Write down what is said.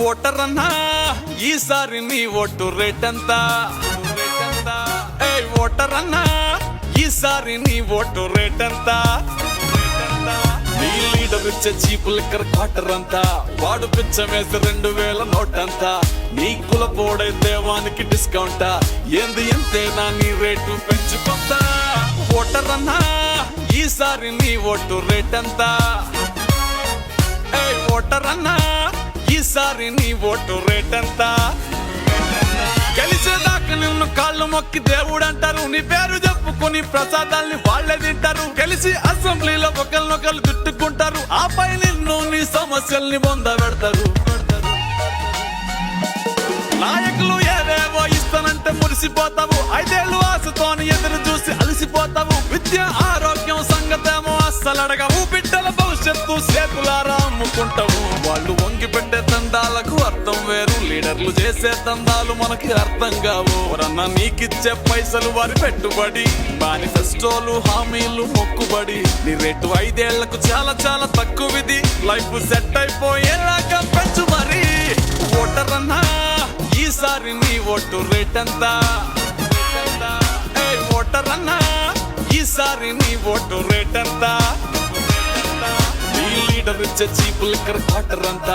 Voter అన్నా ఈసారి నీ ఓటు రేట్ ఎంత? ఓటర్ అన్నా ఈసారి నీ ఓటు రేట్ ఎంత? నీ లీడర్ ఇచ్చే చీప్ లిక్కర్ క్వార్టర్ అంతా, వాడు పిచ్చమేసి 2000 నోట్ అంతా, నీ కులపోడైతే వానికి డిస్కౌంటా, ఏంది ఎంతేనా నీ రేటు పెంచుకుంటా. ఓటర్ అన్నా ఈసారి నీ ఓటు రేట్ ఎంత? ఓటర్ అన్నా ఈసారి నీ ఓటు రేట్ ఎంత? గెలిచేదాకా నిన్ను కాళ్ళు మొక్కి దేవుడు అంటారు, నీ పేరు చెప్పుకుని ప్రసాదాల్ని వాళ్లే తింటారు, గెలిచి అసెంబ్లీలో ఒకరినొకరు తిట్టుకుంటారు, ఆపై నిన్ను నీ సమస్యల్ని బొంద పెడతారు. నాయకులు ఏవేవో ఇస్తానంటే మురిసిపోతావు, 5 ఏళ్ళు ఆశతోని ఎదురు చూసి అలసిపోతావు, విద్య ఆరోగ్యం సంగతేమో అస్సలు అడగవు, బిడ్డల భవిష్యత్తు చేతులారా అమ్ముకుంటావు. వాళ్ళు వంగి పెట్టే దందాలకు అర్థం వేరు, లీడర్లు చేసే దందాలు మనకి అర్థం కావు. ఎవరన్నా నీకిచ్చే పైసలు వారి పెట్టుబడి, మేనిఫెస్టోలు హామీలు మొక్కుబడి, నీ రేటు 5 ఏళ్లకు చాలా చాలా తక్కువది, లైఫ్ సెట్ అయిపోయేలాగా పెంచు మరి. ఓటర్ అన్నా ఈసారి నీ ఓటు రేట్ ఎంత? ఓటర్ అన్నా ఈసారి నీ ఓటు రేట్ ఎంత? నీ లీడర్ ఇచ్చే చీప్ లిక్కర్ క్వార్టర్ అంతా.